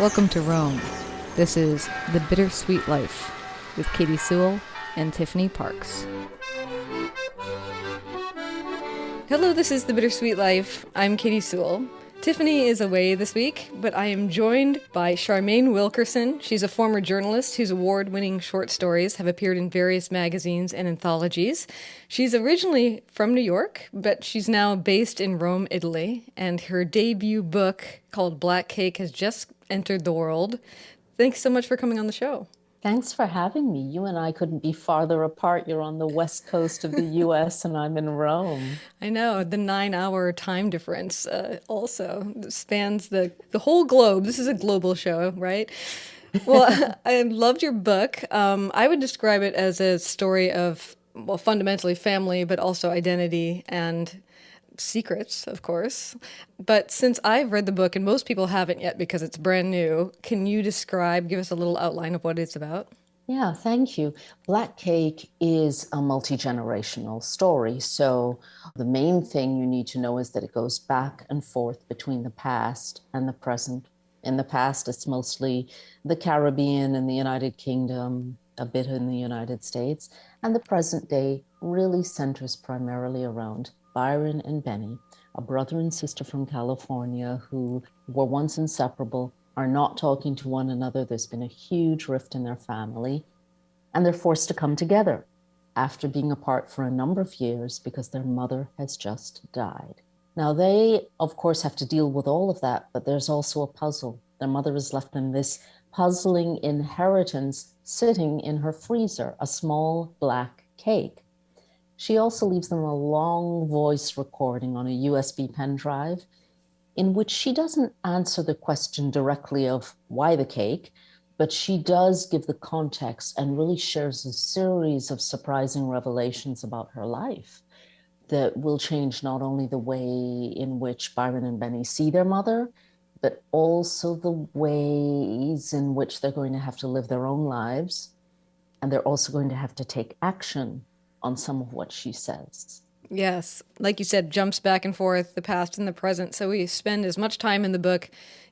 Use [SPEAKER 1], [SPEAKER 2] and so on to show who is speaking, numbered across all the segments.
[SPEAKER 1] Welcome to Rome. This is The Bittersweet Life with Katie Sewell and Tiffany Parks. Hello, this is The Bittersweet Life. I'm Katie Sewell. Tiffany is away this week, but I am joined by Charmaine Wilkerson. She's a former journalist whose award-winning short stories have appeared in various magazines and anthologies. She's originally from New York, but she's now based in Rome, Italy, and her debut book called Black Cake has just entered the world. Thanks so much for coming on the show.
[SPEAKER 2] Thanks for having me. You and I couldn't be farther apart. You're on the west coast of the US and I'm in Rome.
[SPEAKER 1] I know, the 9-hour time difference also spans the whole globe. This is a global show, right? Well, I loved your book. I would describe it as a story of, well, fundamentally family, but also identity and secrets, of course. But since I've read the book, and most people haven't yet because it's brand new, can you give us a little outline of what it's about?
[SPEAKER 2] Yeah, thank you. Black Cake is a multi-generational story. So the main thing you need to know is that it goes back and forth between the past and the present. In the past, it's mostly the Caribbean and the United Kingdom, a bit in the United States. And the present day really centers primarily around Byron and Benny, a brother and sister from California who were once inseparable, are not talking to one another. There's been a huge rift in their family, and they're forced to come together after being apart for a number of years because their mother has just died. Now, they, of course, have to deal with all of that, but there's also a puzzle. Their mother has left them this puzzling inheritance sitting in her freezer, a small black cake. She also leaves them a long voice recording on a USB pen drive in which she doesn't answer the question directly of why the cake, but she does give the context and really shares a series of surprising revelations about her life that will change not only the way in which Byron and Benny see their mother, but also the ways in which they're going to have to live their own lives. And they're also going to have to take action on some of what she says.
[SPEAKER 1] Yes, like you said, jumps back and forth, the past and the present. So we spend as much time in the book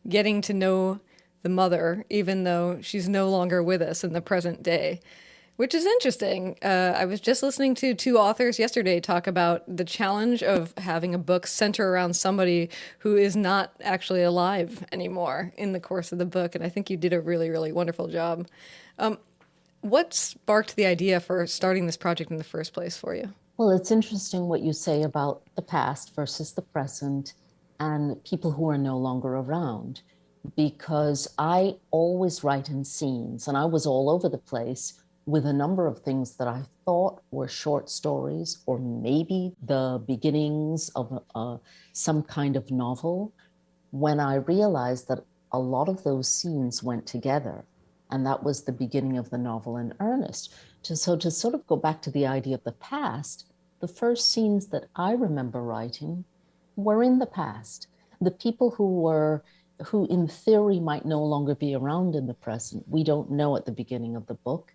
[SPEAKER 1] getting to know the mother, even though she's no longer with us in the present day, which is interesting. I was just listening to two authors yesterday talk about the challenge of having a book center around somebody who is not actually alive anymore in the course of the book. And I think you did a really, really wonderful job. What sparked the idea for starting this project in the first place for you?
[SPEAKER 2] Well, it's interesting what you say about the past versus the present and people who are no longer around, because I always write in scenes and I was all over the place with a number of things that I thought were short stories or maybe the beginnings of some kind of novel, when I realized that a lot of those scenes went together. And that was the beginning of the novel in earnest. So to sort of go back to the idea of the past, the first scenes that I remember writing were in the past. The people who in theory might no longer be around in the present, we don't know at the beginning of the book.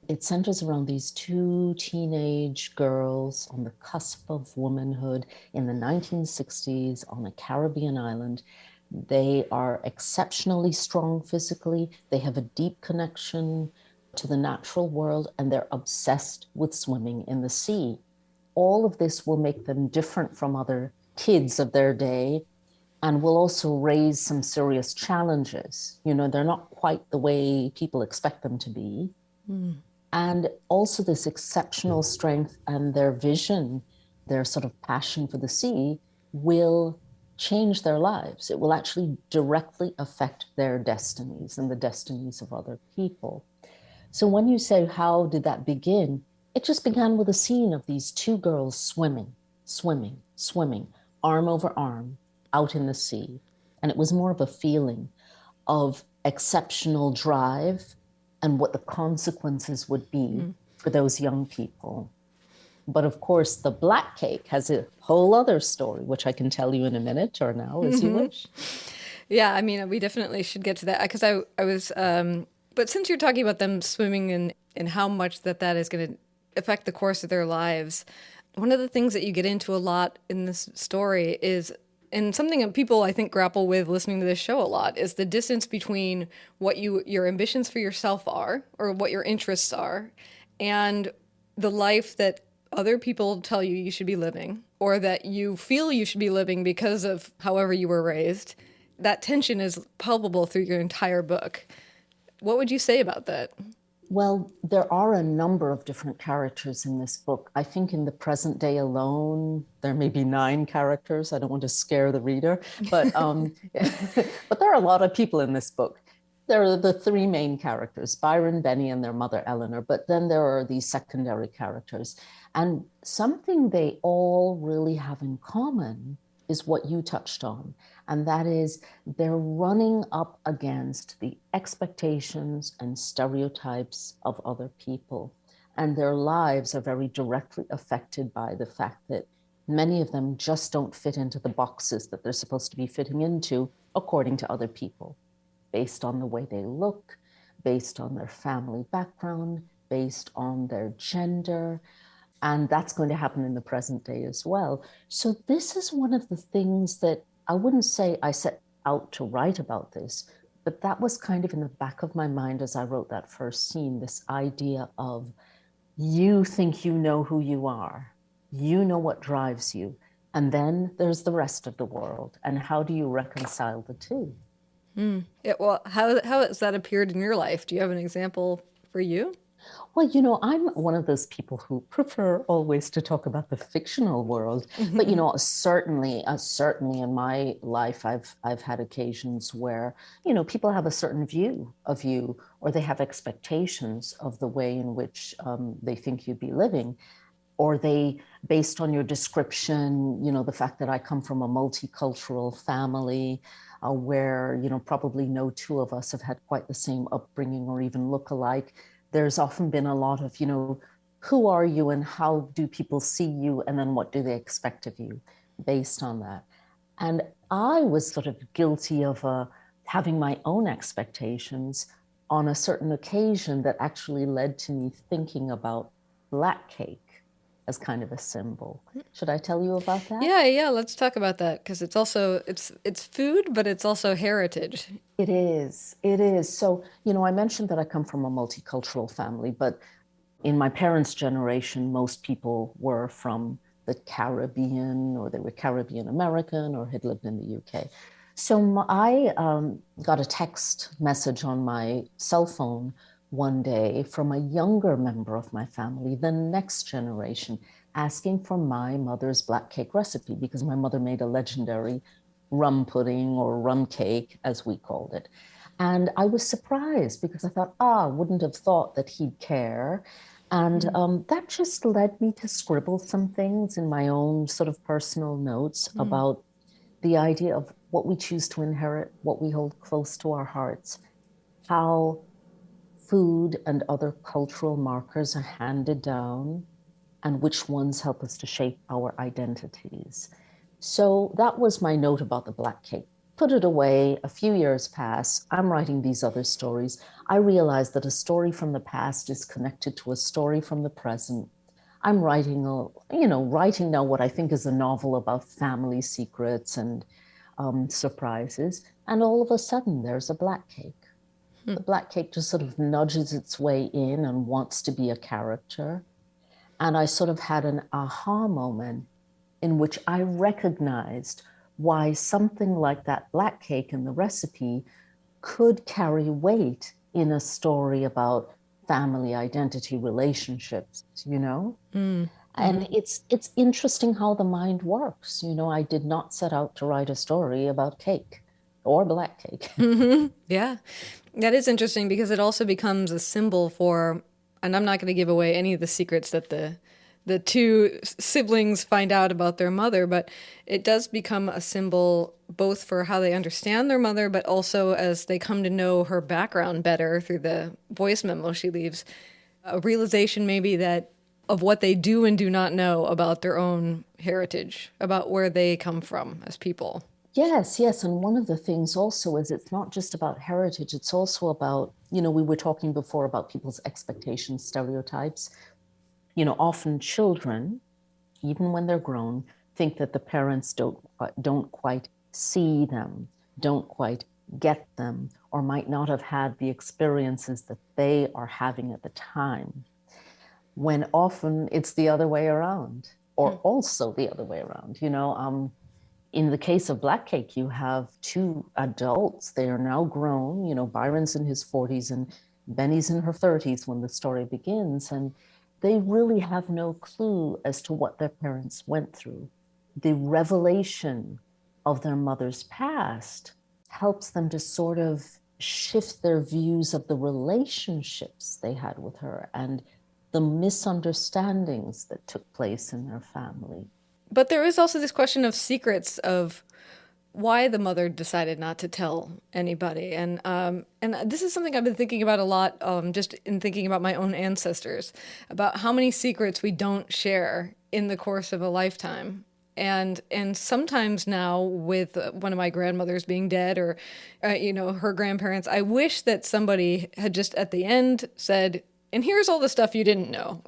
[SPEAKER 2] It centers around these two teenage girls on the cusp of womanhood in the 1960s on a Caribbean island. They are exceptionally strong physically. They have a deep connection to the natural world, and they're obsessed with swimming in the sea. All of this will make them different from other kids of their day and will also raise some serious challenges. You know, they're not quite the way people expect them to be. Mm. And also this exceptional strength and their vision, their sort of passion for the sea will change their lives. It will actually directly affect their destinies and the destinies of other people. So when you say, how did that begin? It just began with a scene of these two girls swimming, arm over arm, out in the sea. And it was more of a feeling of exceptional drive and what the consequences would be for those young people. But of course, the Black Cake has a whole other story, which I can tell you in a minute or now, as you wish.
[SPEAKER 1] Yeah, I mean, we definitely should get to that because I was, but since you're talking about them swimming and how much that is going to affect the course of their lives, one of the things that you get into a lot in this story is And something that people, I think, grapple with listening to this show a lot is the distance between what your ambitions for yourself are, or what your interests are, and the life that other people tell you should be living, or that you feel you should be living because of however you were raised. That tension is palpable through your entire book. What would you say about that?
[SPEAKER 2] Well, there are a number of different characters in this book. I think in the present day alone, there may be 9 characters. I don't want to scare the reader, but but there are a lot of people in this book. There are the 3 main characters, Byron, Benny, and their mother, Eleanor. But then there are these secondary characters. And something they all really have in common is what you touched on. And that is they're running up against the expectations and stereotypes of other people. And their lives are very directly affected by the fact that many of them just don't fit into the boxes that they're supposed to be fitting into according to other people, based on the way they look, based on their family background, based on their gender. And that's going to happen in the present day as well. So this is one of the things that I wouldn't say I set out to write about this, but that was kind of in the back of my mind as I wrote that first scene, this idea of you think you know who you are, you know what drives you, and then there's the rest of the world. And how do you reconcile the two?
[SPEAKER 1] Yeah, well, how has that appeared in your life? Do you have an example for you?
[SPEAKER 2] Well, I'm one of those people who prefer always to talk about the fictional world. But certainly in my life, I've had occasions where people have a certain view of you, or they have expectations of the way in which they think you'd be living, or they, based on your description, the fact that I come from a multicultural family. Where probably no 2 of us have had quite the same upbringing or even look alike. There's often been a lot of, who are you and how do people see you? And then what do they expect of you based on that? And I was sort of guilty of having my own expectations on a certain occasion that actually led to me thinking about black cake as kind of a symbol. Should I tell you about that?
[SPEAKER 1] Yeah, let's talk about that, because it's food, but it's also heritage.
[SPEAKER 2] It is. It is. So, I mentioned that I come from a multicultural family, but in my parents' generation, most people were from the Caribbean, or they were Caribbean American, or had lived in the UK. So I got a text message on my cell phone one day from a younger member of my family, the next generation, asking for my mother's black cake recipe, because my mother made a legendary rum pudding, or rum cake, as we called it. And I was surprised because I thought, wouldn't have thought that he'd care. And that just led me to scribble some things in my own sort of personal notes about the idea of what we choose to inherit, what we hold close to our hearts, how food and other cultural markers are handed down, and which ones help us to shape our identities. So that was my note about the black cake. Put it away, a few years pass, I'm writing these other stories. I realize that a story from the past is connected to a story from the present. I'm writing now what I think is a novel about family secrets and surprises. And all of a sudden there's a black cake. The black cake just sort of nudges its way in and wants to be a character. And I sort of had an aha moment in which I recognized why something like that black cake in the recipe could carry weight in a story about family identity relationships, And it's interesting how the mind works. I did not set out to write a story about cake or black cake.
[SPEAKER 1] Yeah, that is interesting, because it also becomes a symbol for, and I'm not going to give away any of the secrets that the 2 siblings find out about their mother, but it does become a symbol both for how they understand their mother, but also as they come to know her background better through the voice memo she leaves, a realization maybe that of what they do and do not know about their own heritage, about where they come from as people.
[SPEAKER 2] Yes. And one of the things also is it's not just about heritage, it's also about, we were talking before about people's expectations, stereotypes. Often children, even when they're grown, think that the parents don't quite see them, don't quite get them, or might not have had the experiences that they are having at the time, when often it's the other way around, or also the other way around. In the case of Black Cake, you have two adults. They are now grown. Byron's in his 40s and Benny's in her 30s when the story begins. And they really have no clue as to what their parents went through. The revelation of their mother's past helps them to sort of shift their views of the relationships they had with her and the misunderstandings that took place in their family.
[SPEAKER 1] But there is also this question of secrets, of why the mother decided not to tell anybody. And this is something I've been thinking about a lot, just in thinking about my own ancestors, about how many secrets we don't share in the course of a lifetime. And sometimes now, with one of my grandmothers being dead, or her grandparents, I wish that somebody had just at the end said, and here's all the stuff you didn't know.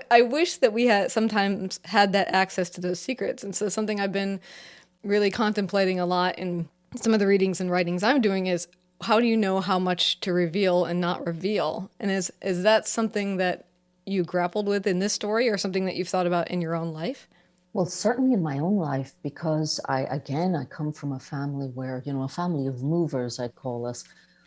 [SPEAKER 1] I wish that we had sometimes had that access to those secrets. And so something I've been really contemplating a lot in some of the readings and writings I'm doing is, how do you know how much to reveal and not reveal? And is that something that you grappled with in this story, or something that you've thought about in your own life?
[SPEAKER 2] Well, certainly in my own life, because I come from a family where, a family of movers, I call us,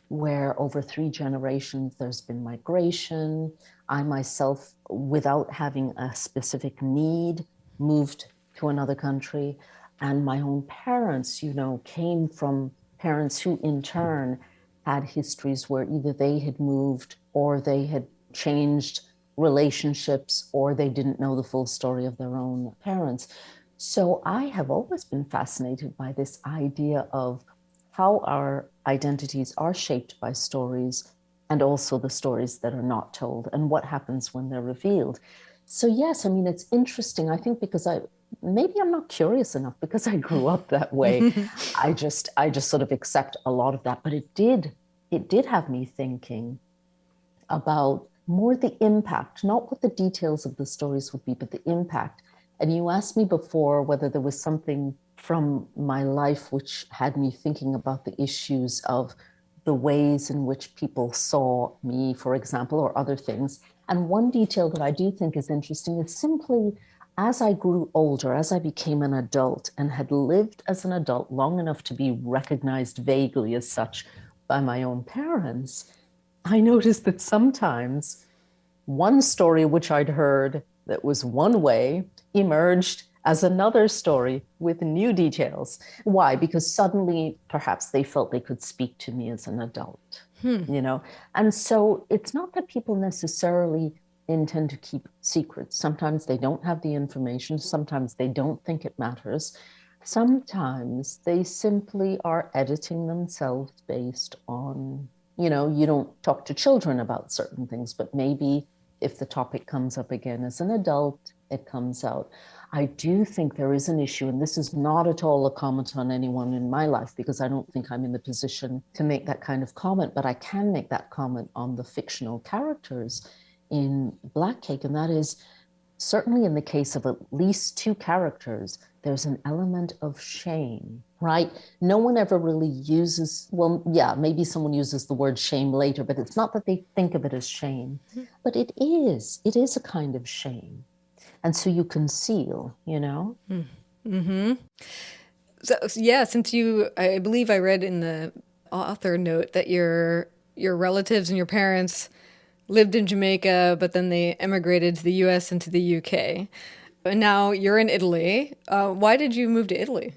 [SPEAKER 2] where over 3 generations there's been migration. I myself, without having a specific need, moved to another country. And my own parents, came from parents who in turn had histories where either they had moved or they had changed relationships, or they didn't know the full story of their own parents. So I have always been fascinated by this idea of how our identities are shaped by stories, and also the stories that are not told, and what happens when they're revealed. So yes, it's interesting. I think because maybe I'm not curious enough, because I grew up that way. I just sort of accept a lot of that. But it did have me thinking about more the impact, not what the details of the stories would be, but the impact. And you asked me before whether there was something from my life which had me thinking about the issues of the ways in which people saw me, for example, or other things. And one detail that I do think is interesting is simply, as I grew older, as I became an adult and had lived as an adult long enough to be recognized vaguely as such by my own parents, I noticed that sometimes one story which I'd heard that was one way emerged as another story with new details. Why? Because suddenly perhaps they felt they could speak to me as an adult, And so it's not that people necessarily intend to keep secrets. Sometimes they don't have the information. Sometimes they don't think it matters. Sometimes they simply are editing themselves based on, you don't talk to children about certain things, but maybe if the topic comes up again as an adult, it comes out. I do think there is an issue, and this is not at all a comment on anyone in my life, because I don't think I'm in the position to make that kind of comment, but I can make that comment on the fictional characters in Black Cake, and that is, certainly in the case of at least 2 characters, there's an element of shame, right? No one ever really uses, well, yeah, maybe someone uses the word shame later, but it's not that they think of it as shame, but it is a kind of shame. And so you conceal,
[SPEAKER 1] Mm-hmm. So yeah, since I believe I read in the author note that your relatives and your parents lived in Jamaica, but then they emigrated to the U.S. and to the U.K. And now you're in Italy. Why did you move to Italy?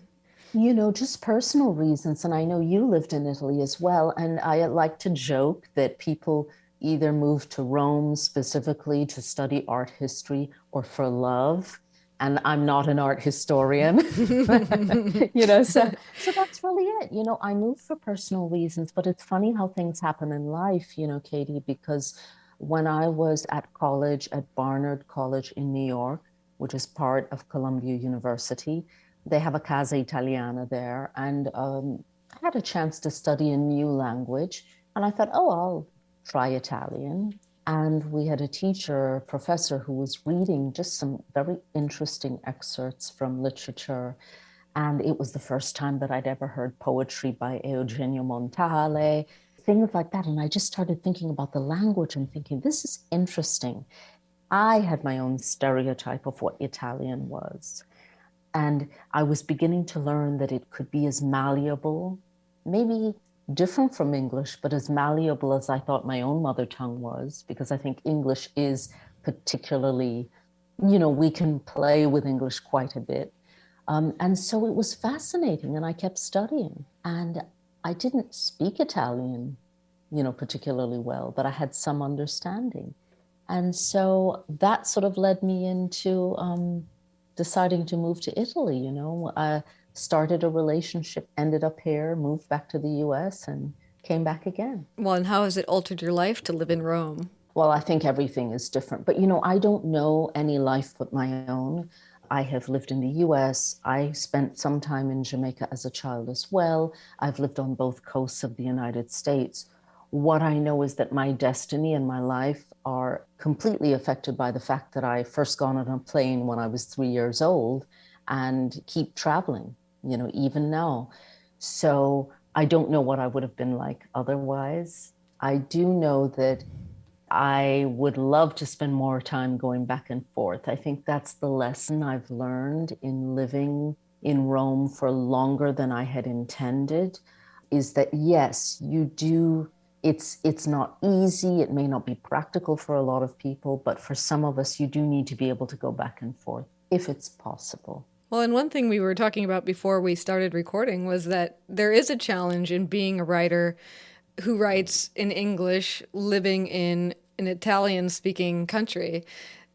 [SPEAKER 2] Just personal reasons. And I know you lived in Italy as well. And I like to joke that people either moved to Rome specifically to study art history or for love. And I'm not an art historian, so that's really it. I moved for personal reasons, but it's funny how things happen in life, Katie, because when I was at college at Barnard College in New York, which is part of Columbia University, they have a Casa Italiana there. And I had a chance to study a new language. And I thought, oh, I'll try Italian. And we had a teacher, a professor, who was reading just some very interesting excerpts from literature. And it was the first time that I'd ever heard poetry by Eugenio Montale, things like that. And I just started thinking about the language and thinking, this is interesting. I had my own stereotype of what Italian was. And I was beginning to learn that it could be as malleable, maybe different from English, but as malleable as I thought my own mother tongue was, because I think English is particularly, we can play with English quite a bit. And so it was fascinating, and I kept studying. And I didn't speak Italian, particularly well, but I had some understanding. And so that sort of led me into deciding to move to Italy. I started a relationship, ended up here, moved back to the US, and came back again.
[SPEAKER 1] Well, and how has it altered your life to live in Rome?
[SPEAKER 2] Well, I think everything is different. But, I don't know any life but my own. I have lived in the US. I spent some time in Jamaica as a child as well. I've lived on both coasts of the United States. What I know is that my destiny and my life are completely affected by the fact that I first got on a plane when I was 3 years old and keep traveling, even now. So I don't know what I would have been like otherwise. I do know that I would love to spend more time going back and forth. I think that's the lesson I've learned in living in Rome for longer than I had intended, is that yes, you do, it's not easy, it may not be practical for a lot of people, but for some of us, you do need to be able to go back and forth if it's possible.
[SPEAKER 1] Well, and one thing we were talking about before we started recording was that there is a challenge in being a writer who writes in English, living in an Italian-speaking country,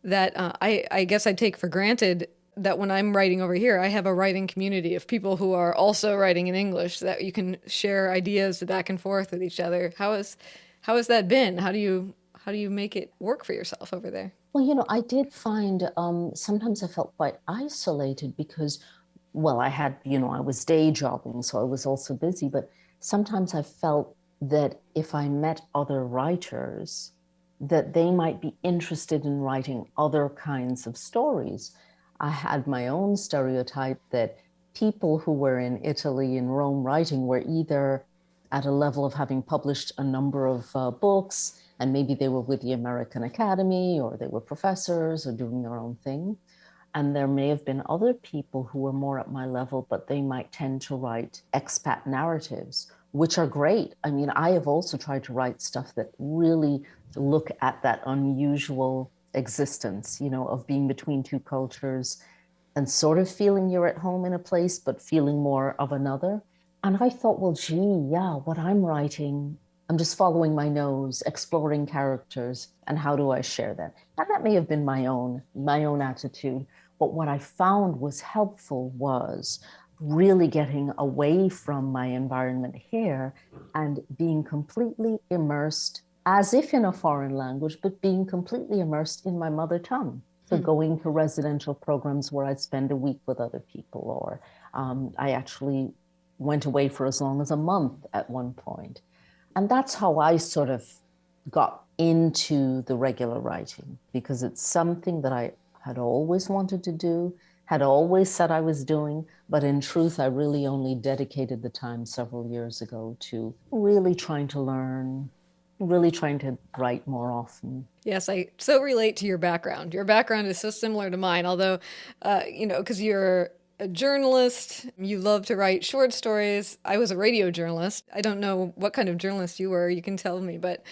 [SPEAKER 1] that I guess I take for granted that when I'm writing over here, I have a writing community of people who are also writing in English, that you can share ideas back and forth with each other. How has that been? How do you make it work for yourself over there?
[SPEAKER 2] Well, I did find sometimes I felt quite isolated because, well, I was day jobbing, so I was also busy, but sometimes I felt that if I met other writers, that they might be interested in writing other kinds of stories. I had my own stereotype that people who were in Italy and Rome writing were either at a level of having published a number of books, and maybe they were with the American Academy, or they were professors or doing their own thing. And there may have been other people who were more at my level, but they might tend to write expat narratives, which are great. I mean, I have also tried to write stuff that really look at that unusual existence, of being between two cultures and sort of feeling you're at home in a place, but feeling more of another. And I thought, well, gee, yeah, what I'm writing, I'm just following my nose, exploring characters, and how do I share that? And that may have been my own attitude. But what I found was helpful was really getting away from my environment here and being completely immersed, as if in a foreign language, but being completely immersed in my mother tongue. So going to residential programs where I'd spend a week with other people, or I actually went away for as long as a month at one point. And that's how I sort of got into the regular writing, because it's something that I had always wanted to do, had always said I was doing, but in truth, I really only dedicated the time several years ago to really trying to learn, really trying to write more often.
[SPEAKER 1] Yes, I so relate to your background. Your background is so similar to mine, although, because you're a journalist, you love to write short stories. I was a radio journalist. I don't know what kind of journalist you were. You can tell me, but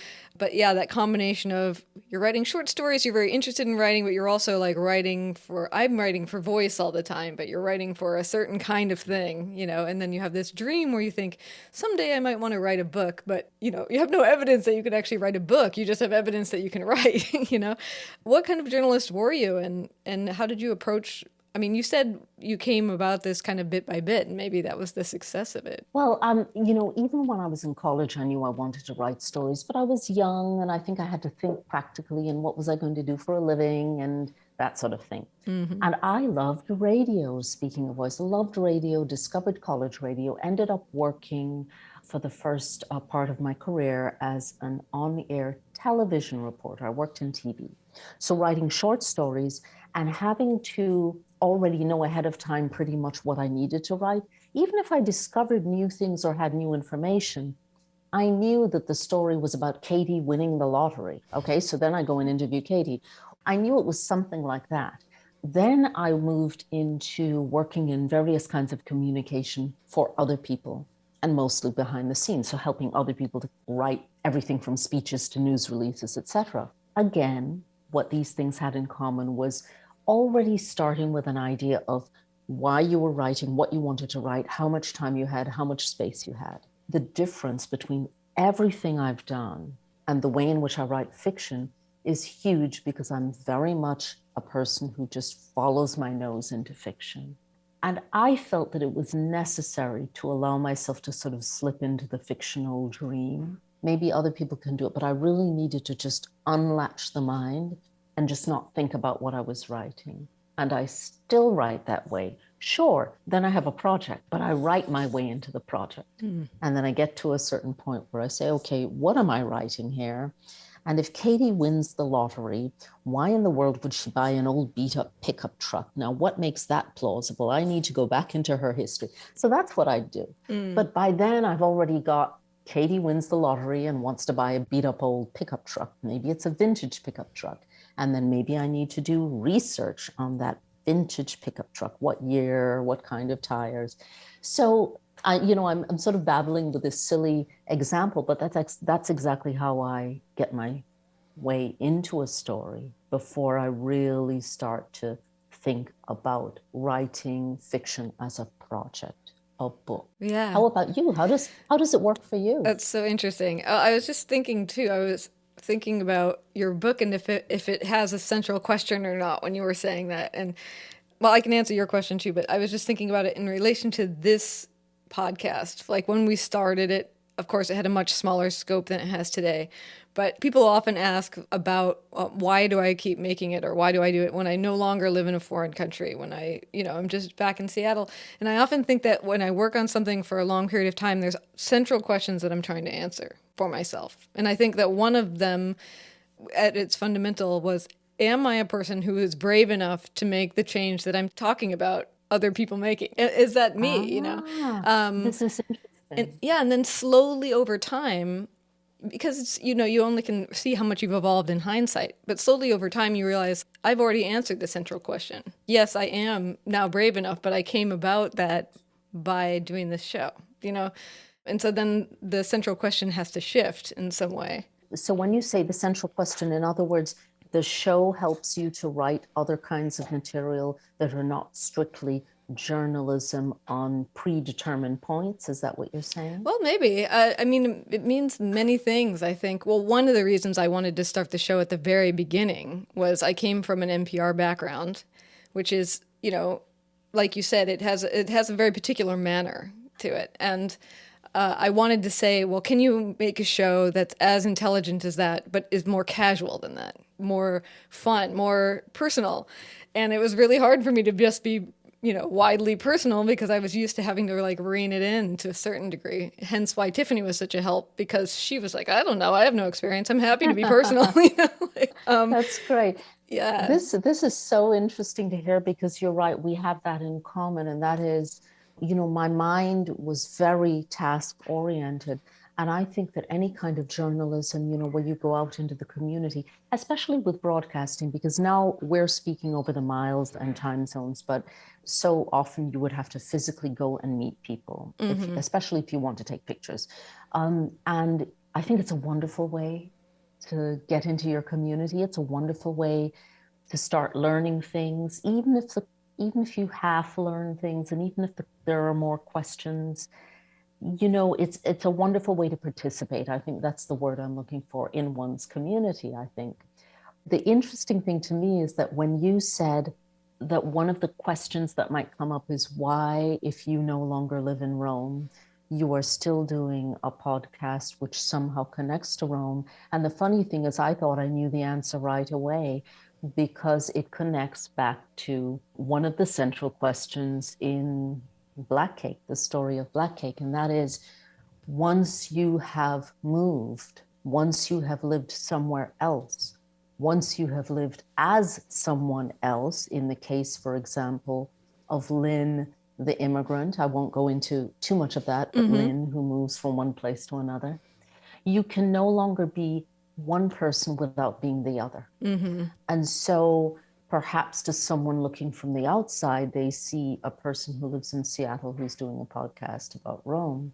[SPEAKER 1] yeah, that combination of you're writing short stories, you're very interested in writing, but you're also like I'm writing for voice all the time, but you're writing for a certain kind of thing, and then you have this dream where you think someday I might want to write a book, but you have no evidence that you could actually write a book. You just have evidence that you can write, What kind of journalist were you, and how did you approach? I mean, you said you came about this kind of bit by bit, and maybe that was the success of it.
[SPEAKER 2] Well, even when I was in college, I knew I wanted to write stories, but I was young, and I think I had to think practically and what was I going to do for a living and that sort of thing. Mm-hmm. And I loved radio, speaking of voice, I loved radio, discovered college radio, ended up working for the first part of my career as an on-air television reporter. I worked in TV. So writing short stories and having to already know ahead of time pretty much what I needed to write. Even if I discovered new things or had new information, I knew that the story was about Katie winning the lottery. Okay, so then I go and interview Katie. I knew it was something like that. Then I moved into working in various kinds of communication for other people and mostly behind the scenes. So helping other people to write everything from speeches to news releases, etc. Again, what these things had in common was already starting with an idea of why you were writing, what you wanted to write, how much time you had, how much space you had. The difference between everything I've done and the way in which I write fiction is huge because I'm very much a person who just follows my nose into fiction. And I felt that it was necessary to allow myself to sort of slip into the fictional dream. Maybe other people can do it, but I really needed to just unlatch the mind and just not think about what I was writing. And I still write that way. Sure, then I have a project, but I write my way into the project. And then I get to a certain point where I say, okay, what am I writing here? And if Katie wins the lottery, why in the world would she buy an old beat up pickup truck? Now, what makes that plausible? I need to go back into her history. So that's what I do. But by then I've already got Katie wins the lottery and wants to buy a beat up old pickup truck. Maybe it's a vintage pickup truck. And then maybe I need to do research on that vintage pickup truck. What year, what kind of tires? So I'm sort of babbling with this silly example, but that's exactly how I get my way into a story before I really start to think about writing fiction as a project, a book.
[SPEAKER 1] Yeah.
[SPEAKER 2] How about you? How does it work for you?
[SPEAKER 1] That's so interesting. I was just thinking too. I was thinking about your book and if it has a central question or not when you were saying that. And well, I can answer your question too, but I was just thinking about it in relation to this podcast. Like when we started it, of course, it had a much smaller scope than it has today. But people often ask about why do I keep making it or why do I do it when I no longer live in a foreign country, when I'm just back in Seattle. And I often think that when I work on something for a long period of time, there's central questions that I'm trying to answer for myself. And I think that one of them at its fundamental was, am I a person who is brave enough to make the change that I'm talking about other people making? Is that me,
[SPEAKER 2] This is interesting.
[SPEAKER 1] And then slowly over time, because it's, you only can see how much you've evolved in hindsight, but slowly over time you realize I've already answered the central question. Yes, I am now brave enough, but I came about that by doing this show, And so then the central question has to shift in some way.
[SPEAKER 2] So when you say the central question, in other words, the show helps you to write other kinds of material that are not strictly journalism on predetermined points. Is that what you're saying?
[SPEAKER 1] Well, maybe. I mean, it means many things, I think. Well, one of the reasons I wanted to start the show at the very beginning was I came from an NPR background, which is, like you said, it has a very particular manner to it. And I wanted to say, well, can you make a show that's as intelligent as that, but is more casual than that, more fun, more personal? And it was really hard for me to just be widely personal because I was used to having to like rein it in to a certain degree. Hence why Tiffany was such a help, because she was like, I don't know, I have no experience. I'm happy to be personal.
[SPEAKER 2] That's great.
[SPEAKER 1] Yeah.
[SPEAKER 2] This is so interesting to hear because you're right. We have that in common. And that is, my mind was very task oriented. And I think that any kind of journalism, where you go out into the community, especially with broadcasting, because now we're speaking over the miles and time zones, but so often you would have to physically go and meet people, especially if you want to take pictures. And I think it's a wonderful way to get into your community. It's a wonderful way to start learning things, even if you half learn things, and even if there are more questions. It's a wonderful way to participate. I think that's the word I'm looking for, in one's community, I think. The interesting thing to me is that when you said that one of the questions that might come up is why, if you no longer live in Rome, you are still doing a podcast which somehow connects to Rome. And the funny thing is, I thought I knew the answer right away because it connects back to one of the central questions in Black Cake, the story of Black Cake, and that is, once you have moved, once you have lived somewhere else, once you have lived as someone else, in the case, for example, of Lynn, the immigrant, I won't go into too much of that, but Lynn, who moves from one place to another, you can no longer be one person without being the other. And so perhaps to someone looking from the outside, they see a person who lives in Seattle who's doing a podcast about Rome.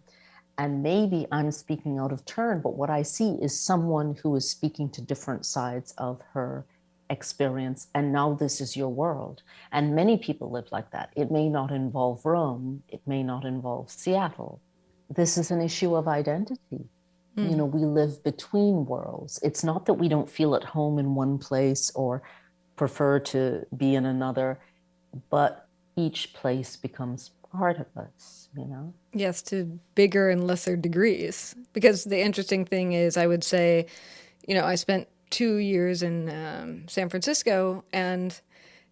[SPEAKER 2] And maybe I'm speaking out of turn, but what I see is someone who is speaking to different sides of her experience. And now this is your world. And many people live like that. It may not involve Rome. It may not involve Seattle. This is an issue of identity. You know, we live between worlds. It's not that we don't feel at home in one place or prefer to be in another, but each place becomes part of us, you know?
[SPEAKER 1] Yes, to bigger and lesser degrees. Because the interesting thing is, I would say, you know, I spent 2 years in San Francisco, and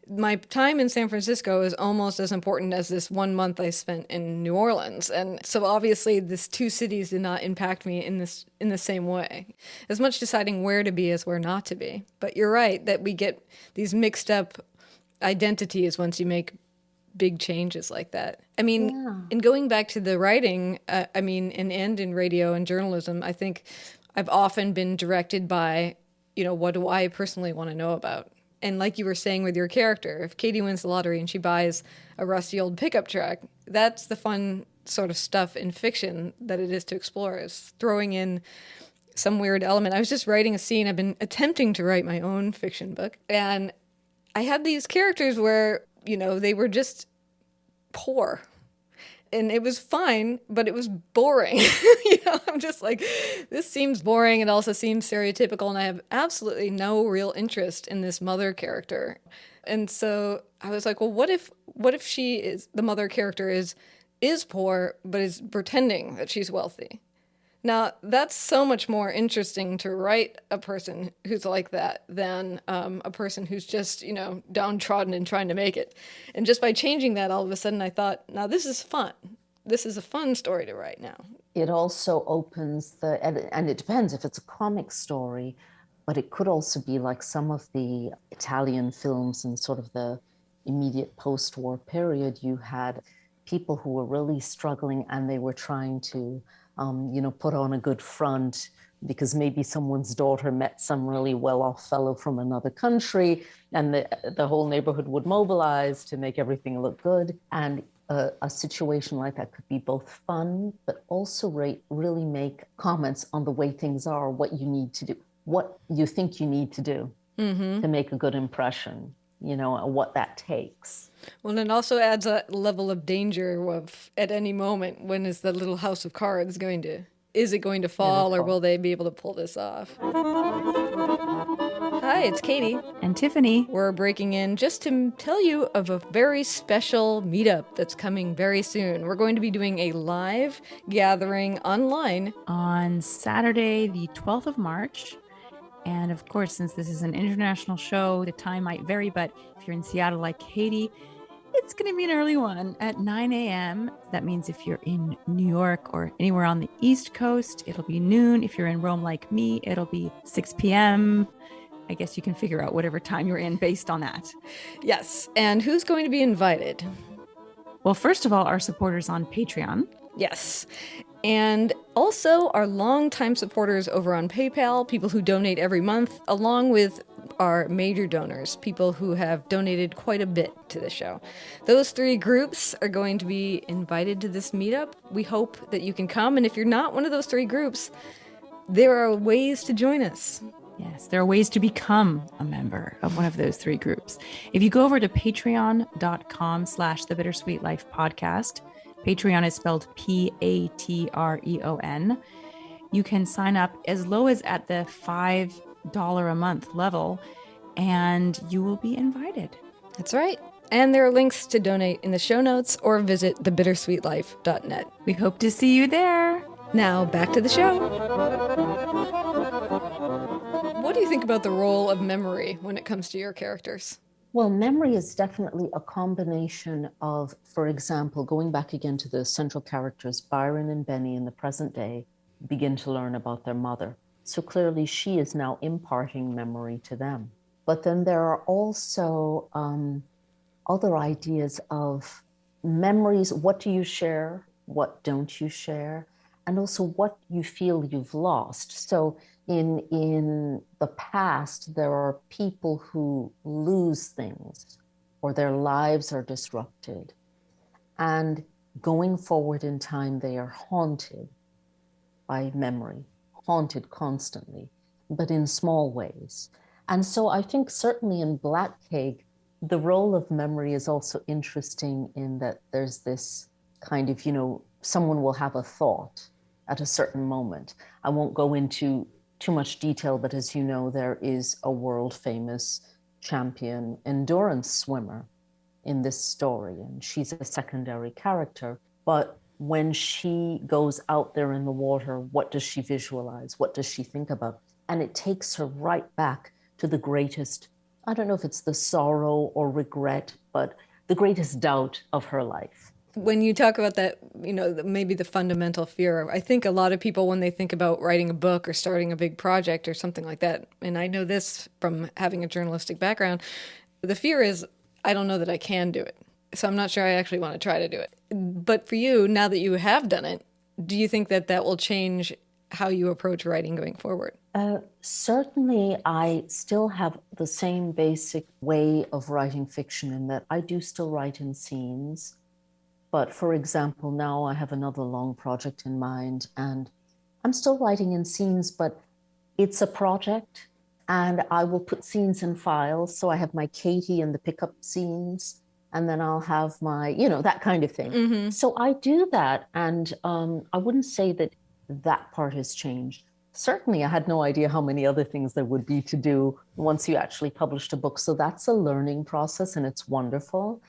[SPEAKER 1] my time in San Francisco is almost as important as this 1 month I spent in New Orleans. And so obviously these two cities did not impact me in the same way. As much deciding where to be as where not to be. But you're right that we get these mixed up identities once you make big changes like that. I mean, in going back to the writing, and in radio and journalism, I think I've often been directed by, you know, what do I personally want to know about? And like you were saying with your character, if Katie wins the lottery and she buys a rusty old pickup truck, that's the fun sort of stuff in fiction that it is to explore, is throwing in some weird element. I was just writing a scene. I've been attempting to write my own fiction book. And I had these characters where, you know, they were just poor. And it was fine, but it was boring. You know, I'm just like, this seems boring. It also seems stereotypical, and I have absolutely no real interest in this mother character. And so I was like, well, what if the mother character is poor, but is pretending that she's wealthy? Now, that's so much more interesting to write a person who's like that than a person who's just, you know, downtrodden and trying to make it. And just by changing that, all of a sudden I thought, now this is fun. This is a fun story to write now.
[SPEAKER 2] It also opens and it depends if it's a comic story, but it could also be like some of the Italian films in sort of the immediate post-war period. You had people who were really struggling and they were trying to put on a good front because maybe someone's daughter met some really well-off fellow from another country, and the whole neighborhood would mobilize to make everything look good. And a situation like that could be both fun, but also really make comments on the way things are, what you need to do, what you think you need to do to make a good impression, you know, what that takes.
[SPEAKER 1] Well, it also adds a level of danger of at any moment, when is the little house of cards is it going to fall, or will they be able to pull this off? Hi, it's Katie.
[SPEAKER 3] And Tiffany.
[SPEAKER 1] We're breaking in just to tell you of a very special meetup that's coming very soon. We're going to be doing a live gathering online
[SPEAKER 3] on Saturday, the 12th of March. And of course, since this is an international show, the time might vary, but if you're in Seattle like Katie, it's going to be an early one at 9 a.m. That means if you're in New York or anywhere on the East Coast, it'll be noon. If you're in Rome like me, it'll be 6 p.m. I guess you can figure out whatever time you're in based on that.
[SPEAKER 1] Yes. And who's going to be invited?
[SPEAKER 3] Well, first of all, our supporters on Patreon.
[SPEAKER 1] Yes. And also our longtime supporters over on PayPal, people who donate every month, along with our major donors, people who have donated quite a bit to the show. Those three groups are going to be invited to this meetup. We hope that you can come. And if you're not one of those three groups, there are ways to join us.
[SPEAKER 3] Yes, there are ways to become a member of one of those three groups. If you go over to patreon.com/The Bittersweet Life Podcast, Patreon is spelled Patreon. You can sign up as low as at the $5 a month level, and you will be invited.
[SPEAKER 1] That's right. And there are links to donate in the show notes or visit thebittersweetlife.net.
[SPEAKER 3] We hope to see you there.
[SPEAKER 1] Now, back to the show. What do you think about the role of memory when it comes to your characters?
[SPEAKER 2] Well, memory is definitely a combination of, for example, going back again to the central characters, Byron and Benny in the present day begin to learn about their mother. So clearly she is now imparting memory to them. But then there are also other ideas of memories. What do you share? What don't you share? And also what you feel you've lost. So in the past, there are people who lose things or their lives are disrupted. And going forward in time, they are haunted by memory, haunted constantly, but in small ways. And so I think certainly in Black Cake, the role of memory is also interesting in that there's this kind of, someone will have a thought at a certain moment. I won't go into too much detail, but as you know, there is a world famous champion endurance swimmer in this story, and she's a secondary character. But when she goes out there in the water, what does she visualize? What does she think about? And it takes her right back to the greatest, I don't know if it's the sorrow or regret, but the greatest doubt of her life.
[SPEAKER 1] When you talk about that, maybe the fundamental fear, I think a lot of people, when they think about writing a book or starting a big project or something like that, and I know this from having a journalistic background, the fear is, I don't know that I can do it. So I'm not sure I actually want to try to do it. But for you, now that you have done it, do you think that that will change how you approach writing going forward?
[SPEAKER 2] Certainly, I still have the same basic way of writing fiction in that I do still write in scenes. But for example, now I have another long project in mind and I'm still writing in scenes, but it's a project and I will put scenes in files. So I have my Katie and the pickup scenes, and then I'll have my, that kind of thing. Mm-hmm. So I do that. And I wouldn't say that that part has changed. Certainly, I had no idea how many other things there would be to do once you actually published a book. So that's a learning process and it's wonderful.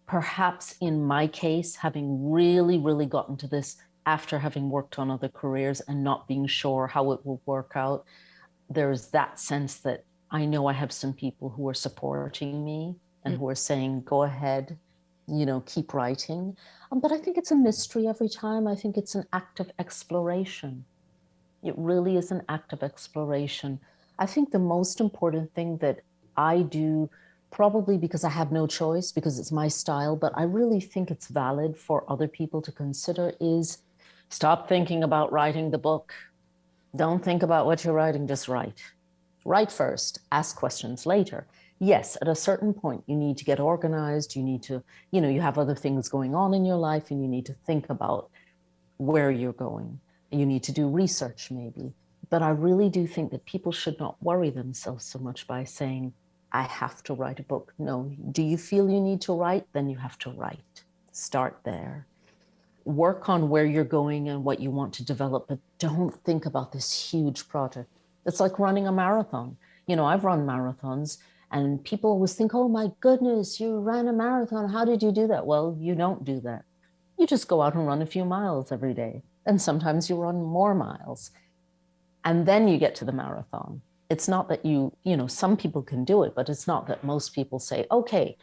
[SPEAKER 2] Perhaps in my case, having really, really gotten to this after having worked on other careers and not being sure how it will work out, there's that sense that I know I have some people who are supporting me and who are saying, go ahead, keep writing. But I think it's a mystery every time. I think it's an act of exploration. It really is an act of exploration. I think the most important thing that I do, probably because I have no choice, because it's my style, but I really think it's valid for other people to consider, is stop thinking about writing the book. Don't think about what you're writing, just write. Write first, ask questions later. Yes, at a certain point, you need to get organized. You need to, you have other things going on in your life and you need to think about where you're going. You need to do research maybe. But I really do think that people should not worry themselves so much by saying, I have to write a book. No, do you feel you need to write? Then you have to write. Start there. Work on where you're going and what you want to develop, but don't think about this huge project. It's like running a marathon. I've run marathons and people always think, oh my goodness, you ran a marathon. How did you do that? Well, you don't do that. You just go out and run a few miles every day. And sometimes you run more miles. And then you get to the marathon. It's not that some people can do it, but it's not that most people say, okay,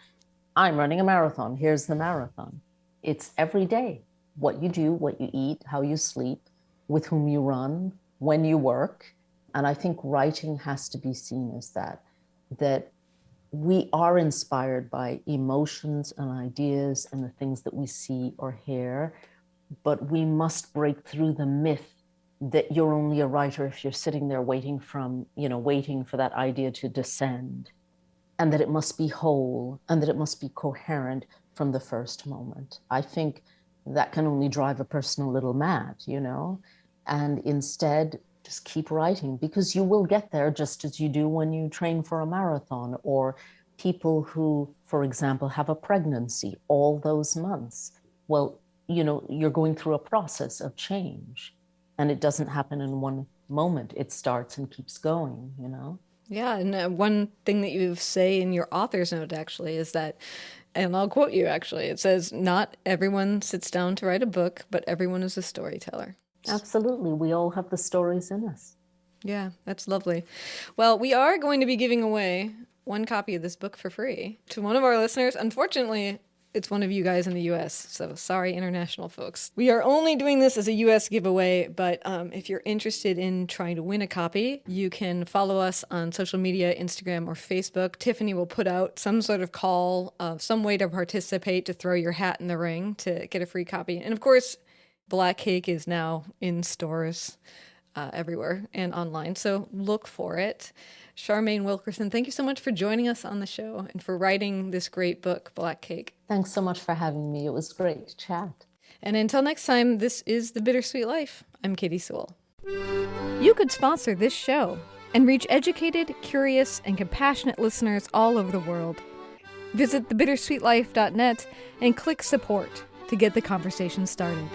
[SPEAKER 2] I'm running a marathon. Here's the marathon. It's every day. What you do, what you eat, how you sleep, with whom you run, when you work. And I think writing has to be seen as that we are inspired by emotions and ideas and the things that we see or hear, but we must break through the myth that you're only a writer if you're sitting there waiting for that idea to descend, and that it must be whole and that it must be coherent from the first moment. I think that can only drive a person a little mad, and instead just keep writing, because you will get there just as you do when you train for a marathon, or people who, for example, have a pregnancy all those months. Well, you're going through a process of change. And it doesn't happen in one moment. It starts and keeps going,
[SPEAKER 1] Yeah, and one thing that you say in your author's note, actually, is that, and I'll quote you, actually, it says, not everyone sits down to write a book, but everyone is a storyteller.
[SPEAKER 2] Absolutely. We all have the stories in us.
[SPEAKER 1] Yeah, that's lovely. Well, we are going to be giving away one copy of this book for free to one of our listeners. Unfortunately, it's one of you guys in the US, so sorry, international folks. We are only doing this as a US giveaway, but if you're interested in trying to win a copy, you can follow us on social media, Instagram or Facebook. Tiffany will put out some sort of call, some way to participate, to throw your hat in the ring to get a free copy. And of course, Black Cake is now in stores everywhere and online, so look for it. Charmaine Wilkerson, thank you so much for joining us on the show and for writing this great book, Black Cake.
[SPEAKER 2] Thanks so much for having me. It was great to chat.
[SPEAKER 1] And until next time, this is The Bittersweet Life. I'm Katie Sewell. You could sponsor this show and reach educated, curious, and compassionate listeners all over the world. Visit thebittersweetlife.net and click support to get the conversation started.